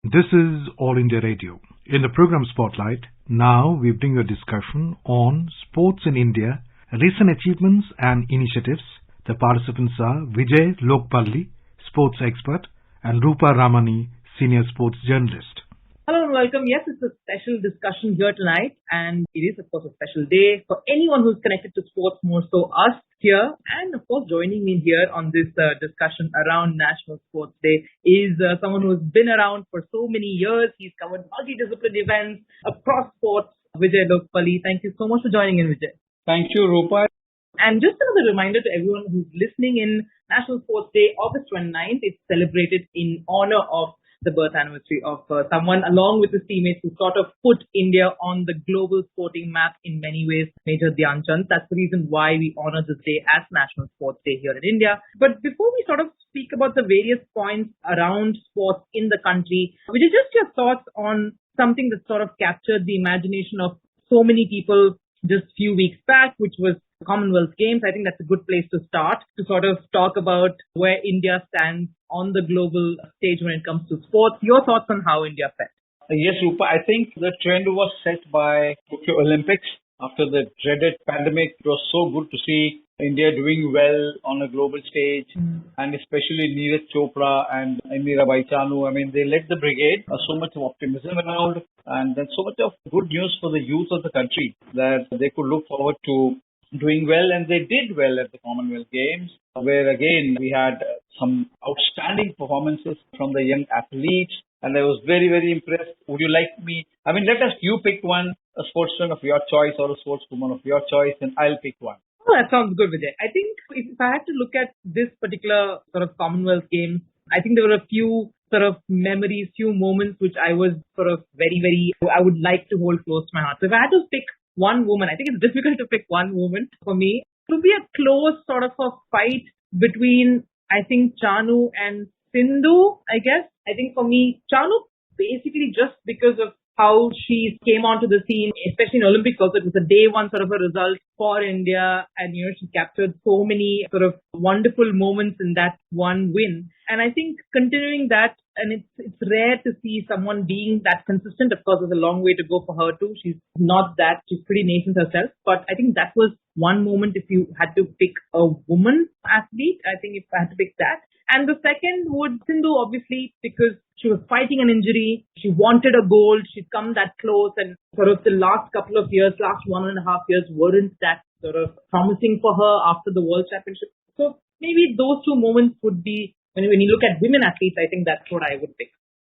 This is All India Radio. In the program Spotlight, now we bring a discussion on sports in India, recent achievements and initiatives. The participants are Vijay Lokpalli, sports expert, and Rupa Ramani, senior sports journalist. Hello and welcome. Yes, it's a special discussion here tonight, and it is, of course, a special day for anyone who's connected to sports, more so us here. And, of course, joining me here on this discussion around National Sports Day is someone who's been around for so many years. He's covered multidisciplinary events across sports. Vijay Lokpalli, thank you so much for joining in, Vijay. Thank you, Rupa. And just another reminder to everyone who's listening in, National Sports Day, August 29th, is celebrated in honor of the birth anniversary of someone along with his teammates who sort of put India on the global sporting map in many ways, Major Dhyan Chand. That's the reason why we honor this day as National Sports Day here in India. But before we sort of speak about the various points around sports in the country, which is just your thoughts on something that sort of captured the imagination of so many people just a few weeks back, which was the Commonwealth Games. I think that's a good place to start to sort of talk about where India stands on the global stage when it comes to sports. Your thoughts on how India fared? Yes, Rupa, I think the trend was set by Tokyo Olympics. After the dreaded pandemic, it was so good to see India doing well on a global stage, and especially Neeraj Chopra and Mirabai Chanu. I mean, they led the brigade. So much of optimism around, and then so much of good news for the youth of the country that they could look forward to doing well, and they did well at the Commonwealth Games, where again we had some outstanding performances from the young athletes, and I was very, very impressed. Would you like me? I mean, you pick one, a sportsman of your choice or a sportswoman of your choice, and I'll pick one. Oh, that sounds good, Vijay. I think if I had to look at this particular sort of Commonwealth Games, I think there were a few sort of memories, few moments which I was sort of I would like to hold close to my heart. So if I had to pick one woman, I think it's difficult to pick one woman for me. It would be a close sort of a fight between, I think, Chanu and Sindhu, I guess. I think for me, Chanu, basically just because of how she came onto the scene, especially in Olympics also, it was a day one sort of a result for India, and she captured so many sort of wonderful moments in that one win. And I think continuing that, and it's rare to see someone being that consistent. Of course, there's a long way to go for her too. She's pretty nascent herself, but I think that was one moment. If you had to pick a woman athlete, I think if I had to pick that. And the second would Sindhu, obviously, because she was fighting an injury. She wanted a gold. She'd come that close, and sort of the last 1.5 years weren't that sort of promising for her after the World Championship. So maybe those two moments would be, when you look at women athletes, I think that's what I would pick.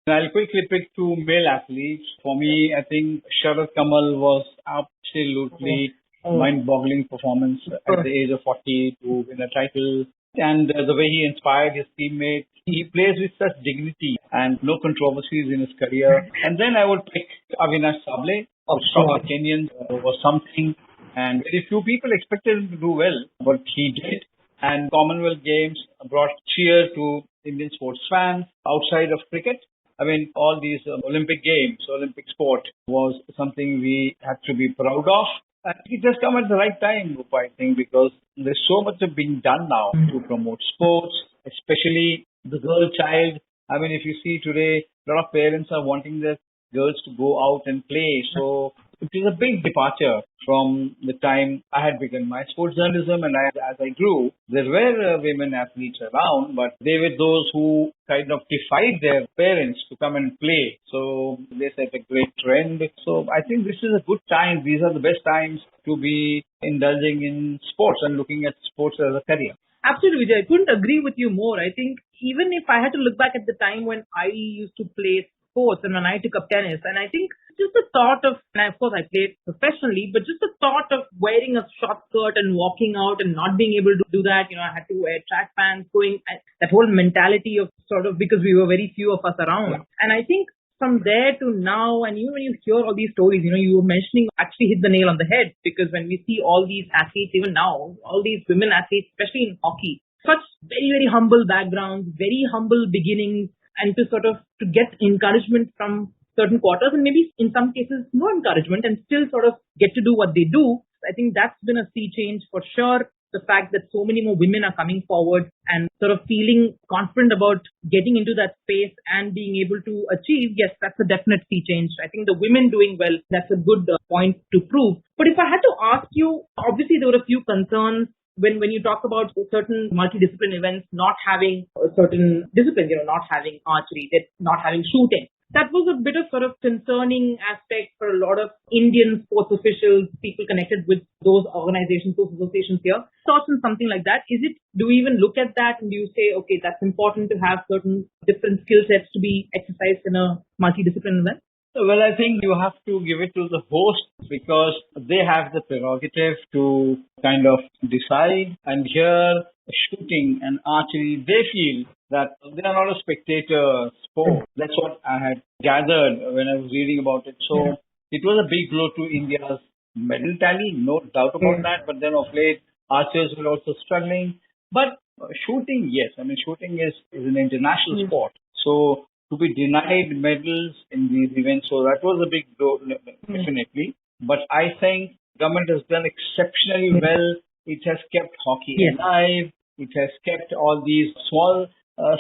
I'll quickly pick two male athletes. For me, I think Sharad Kamal was absolutely mind-boggling performance at the age of 40 to win a title. And the way he inspired his teammates, he plays with such dignity and no controversies in his career. And then I would pick Avinash Sable, from the Kenyans, was something. And very few people expected him to do well, but he did. And Commonwealth Games brought cheer to Indian sports fans outside of cricket. I mean, all these Olympic Games, Olympic sport was something we had to be proud of. I think it just come at the right time, Rupa, I think, because there's so much of being done now to promote sports, especially the girl child. I mean, if you see today, a lot of parents are wanting their girls to go out and play. So it is a big departure from the time I had begun my sports journalism, and as I grew, there were women athletes around, but they were those who kind of defied their parents to come and play. So they set a great trend. So I think this is a good time. These are the best times to be indulging in sports and looking at sports as a career. Absolutely, Vijay. I couldn't agree with you more. I think even if I had to look back at the time when I used to play sports and when I took up tennis, and I think just the thought of, and of course I played professionally, but just the thought of wearing a short skirt and walking out and not being able to do that, I had to wear track pants, that whole mentality of sort of, because we were very few of us around. Yeah. And I think from there to now, and even when you hear all these stories, you were mentioning, actually hit the nail on the head, because when we see all these athletes, even now, all these women athletes, especially in hockey, such very, very humble backgrounds, very humble beginnings, and to sort of to get encouragement from certain quarters, and maybe in some cases no encouragement, and still sort of get to do what they do. I think that's been a sea change for sure. the fact that so many more women are coming forward and sort of feeling confident about getting into that space and being able to achieve, yes, that's a definite sea change. I think the women doing well, that's a good point to prove. But if I had to ask you, obviously there were a few concerns when you talk about certain multidiscipline events not having a certain discipline, not having archery, not having shooting. That was a bit of sort of concerning aspect for a lot of Indian sports officials, people connected with those organizations, those associations here. Thoughts on something like that? Do we even look at that and do you say, okay, that's important to have certain different skill sets to be exercised in a multidiscipline event? Well, I think you have to give it to the host because they have the prerogative to kind of decide. And here, shooting and archery, they feel that they are not a spectator sport. That's what I had gathered when I was reading about it. So it was a big blow to India's medal tally, no doubt about that. But then of late, archers were also struggling. But shooting, yes. I mean, shooting is an international sport. So to be denied medals in these events, so that was a big blow, definitely. But I think government has done exceptionally well. It has kept hockey alive. It has kept all these small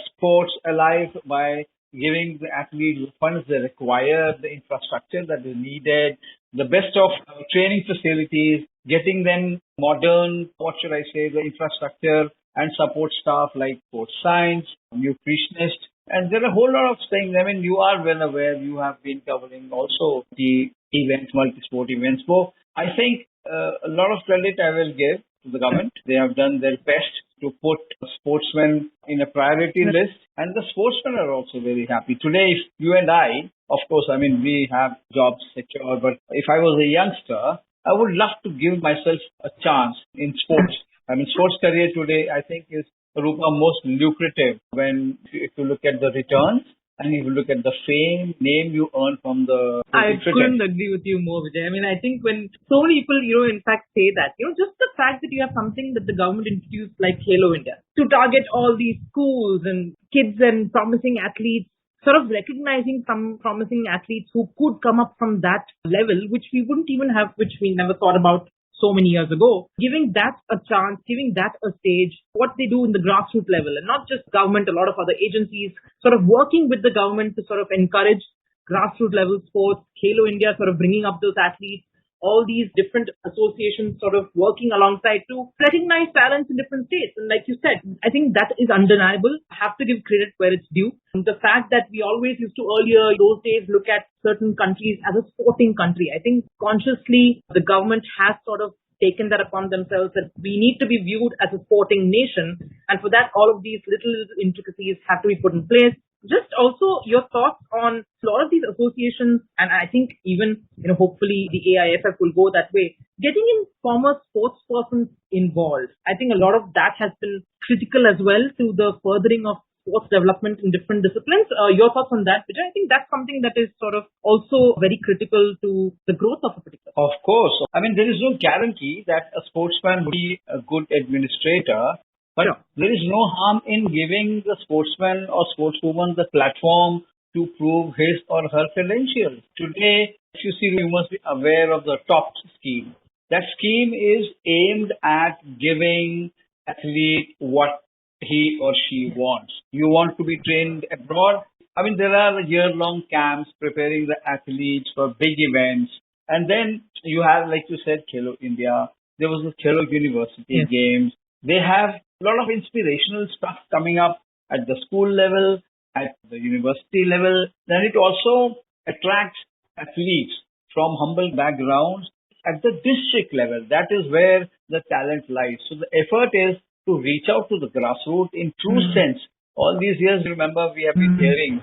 sports alive by giving the athletes the funds they require, the infrastructure that is needed, the best of training facilities, getting them modern, the infrastructure and support staff like sports science, nutritionists. And there are a whole lot of things. I mean, you are well aware, you have been covering also the events, multi-sport events. So I think a lot of credit I will give to the government. They have done their best to put sportsmen in a priority list. And the sportsmen are also very happy. Today, if you and I, of course, I mean, we have jobs secure, but if I was a youngster, I would love to give myself a chance in sports. I mean, sports career today, I think, is Rupa most lucrative when if you look at the returns and if you look at the fame, name you earn from the I couldn't agree with you more, Vijay. I mean, I think when so many people, in fact say that, just the fact that you have something that the government introduced like Halo India to target all these schools and kids and promising athletes, sort of recognizing some promising athletes who could come up from that level, which we wouldn't even have, which we never thought about so many years ago, giving that a chance, giving that a stage, what they do in the grassroots level, and not just government, a lot of other agencies sort of working with the government to sort of encourage grassroots level sports, Halo India sort of bringing up those athletes, all these different associations sort of working alongside to recognize talents in different states. And like you said, I think that is undeniable. I have to give credit where it's due. And the fact that we always used to earlier, those days, look at certain countries as a sporting country. I think consciously the government has sort of taken that upon themselves that we need to be viewed as a sporting nation. And for that, all of these little intricacies have to be put in place. Just also your thoughts on a lot of these associations, and I think even, hopefully the AIFF will go that way, getting in former sports persons involved. I think a lot of that has been critical as well to the furthering of sports development in different disciplines. Your thoughts on that, Vijay? I think that's something that is sort of also very critical to the growth of a particular sport. Of course. I mean, there is no guarantee that a sportsman will be a good administrator. But there is no harm in giving the sportsman or sportswoman the platform to prove his or her credentials. Today, if you see, you must be aware of the TOPS scheme. That scheme is aimed at giving athlete what he or she wants. You want to be trained abroad? I mean, there are year-long camps preparing the athletes for big events. And then you have, like you said, Khelo India. There was the Khelo University Games. They have a lot of inspirational stuff coming up at the school level, at the university level. Then it also attracts athletes from humble backgrounds at the district level. That is where the talent lies. So the effort is to reach out to the grassroots in true sense. All these years, remember, we have been hearing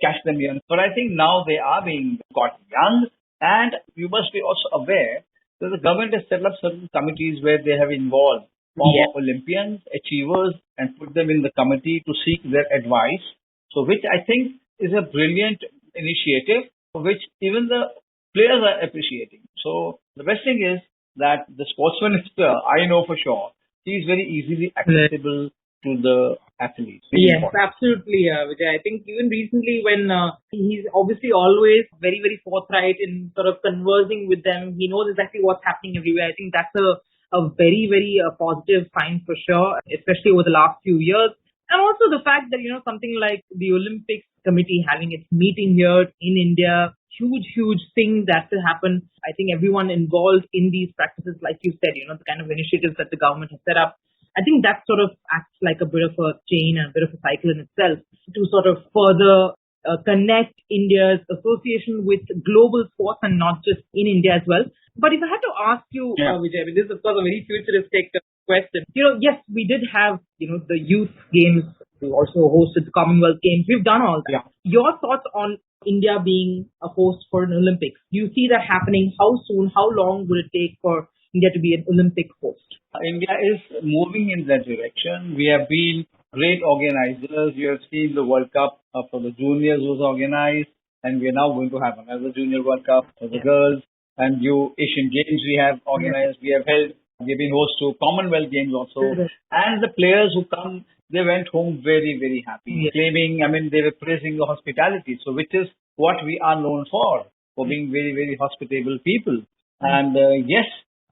catch them young. But I think now they are being caught young. And you must be also aware that the government has set up certain committees where they have involved former Olympians, achievers, and put them in the committee to seek their advice. So which I think is a brilliant initiative, which even the players are appreciating. So the best thing is that the sportsman I know for sure, he is very easily accessible to the athletes. Yes, absolutely, Vijay. I think even recently when he's obviously always very, very forthright in sort of conversing with them, he knows exactly what's happening everywhere. I think that's a a very, very positive sign for sure, especially over the last few years. And also the fact that, something like the Olympics committee having its meeting here in India, huge thing that to happen. I think everyone involved in these practices, like you said, the kind of initiatives that the government has set up, I think that sort of acts like a bit of a chain and a bit of a cycle in itself to sort of further connect India's association with global sports and not just in India as well. But if I had to ask you, Vijay, I mean, this is of course a very futuristic question. Yes, we did have, the youth games. We also hosted the Commonwealth Games. We've done all that. Yeah. Your thoughts on India being a host for an Olympics? Do you see that happening? How soon? How long would it take for India to be an Olympic host? India is moving in that direction. We have been great organizers. You have seen the World Cup for the juniors was organized, and we are now going to have another Junior World Cup for the girls. And Asian Games we have organized. We have been host to Commonwealth Games also. And the players who come, they went home very, very happy, claiming, they were praising the hospitality. So which is what we are known for being very, very hospitable people. And yes,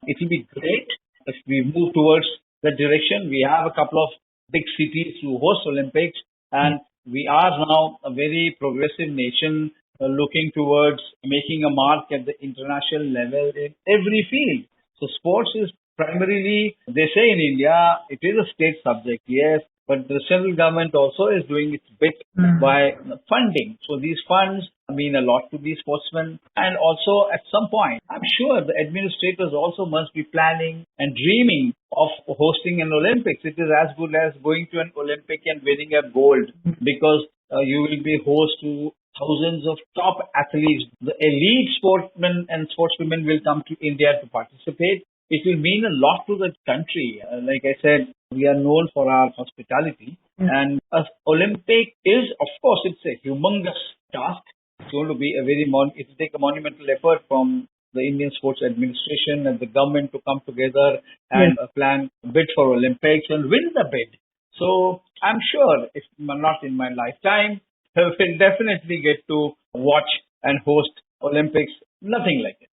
it will be great if we move towards that direction. We have a couple of big cities to host Olympics, and we are now a very progressive nation looking towards making a mark at the international level in every field. So sports is primarily, they say in India, it is a state subject, yes, but the central government also is doing its bit by funding. So these funds mean a lot to these sportsmen. And also at some point, I'm sure the administrators also must be planning and dreaming of hosting an Olympics. It is as good as going to an Olympic and winning a gold, because you will be host to thousands of top athletes. The elite sportsmen and sportswomen will come to India to participate. It will mean a lot to the country. Like I said, we are known for our hospitality. And an Olympic is, of course, it's a humongous task. It's going to be it will take a monumental effort from the Indian Sports Administration and the government to come together and plan a bid for Olympics and win the bid. So I'm sure, if not in my lifetime, we'll definitely get to watch and host Olympics. Nothing like it.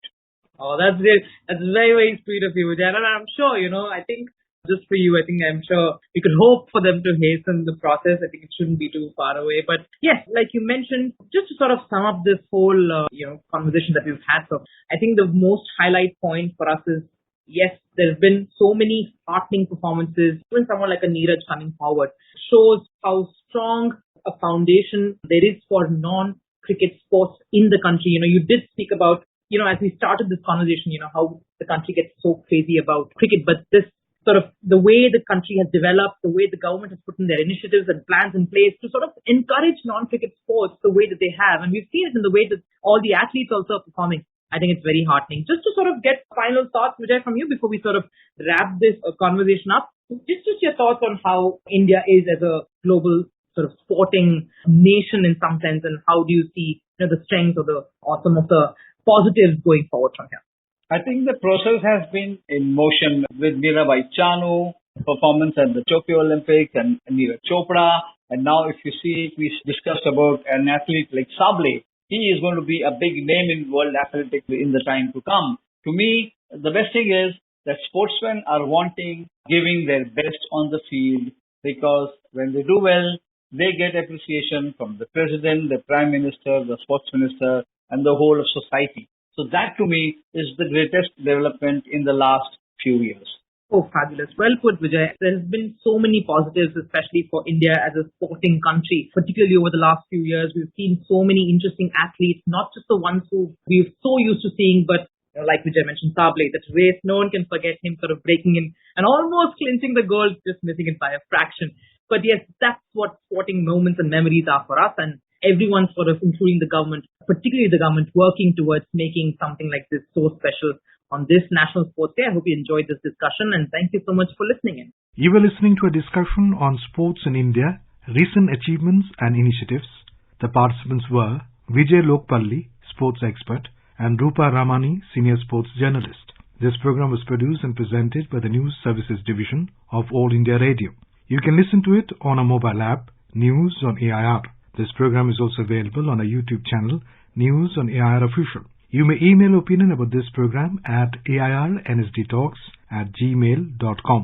Oh, that's great. That's very, very sweet of you, Vijay. And I'm sure, I think just for you, I'm sure we could hope for them to hasten the process. I think it shouldn't be too far away. But yes, like you mentioned, just to sort of sum up this whole, conversation that we've had. So I think the most highlight point for us is, yes, there's been so many heartening performances. Even someone like a Neeraj coming forward shows how strong a foundation there is for non-cricket sports in the country. You did speak about, as we started this conversation, how the country gets so crazy about cricket, but this sort of the way the country has developed, the way the government has put in their initiatives and plans in place to sort of encourage non-cricket sports the way that they have. And we've seen it in the way that all the athletes also are performing. I think it's very heartening. Just to sort of get final thoughts, Vijay, from you before we sort of wrap this conversation up, just your thoughts on how India is as a global sort of sporting nation in some sense, and how do you see the strengths or some of the positives going forward from here? I think the process has been in motion with Mirabai Chanu, performance at the Tokyo Olympics, and Neeraj Chopra. And now if you see, we discussed about an athlete like Sable. He is going to be a big name in world athletics in the time to come. To me, the best thing is that sportsmen are giving their best on the field, because when they do well, they get appreciation from the president, the prime minister, the sports minister, and the whole of society. So that to me is the greatest development in the last few years. Oh, fabulous. Well put, Vijay. There's been so many positives, especially for India as a sporting country, particularly over the last few years. We've seen so many interesting athletes, not just the ones who we're so used to seeing, but like Vijay mentioned, Sable, that race, no one can forget him sort of breaking in and almost clinching the gold, just missing it by a fraction. But yes, that's what sporting moments and memories are for us, and everyone sort of, including the government, particularly the government, working towards making something like this so special on this National Sports Day. I hope you enjoyed this discussion, and thank you so much for listening in. You were listening to a discussion on sports in India, recent achievements and initiatives. The participants were Vijay Lokpalli, sports expert, and Rupa Ramani, senior sports journalist. This program was produced and presented by the News Services Division of All India Radio. You can listen to it on a mobile app, News on AIR. This program is also available on our YouTube channel, News on AIR Official. You may email opinion about this program at airnsdtalks sportsandindia@gmail.com.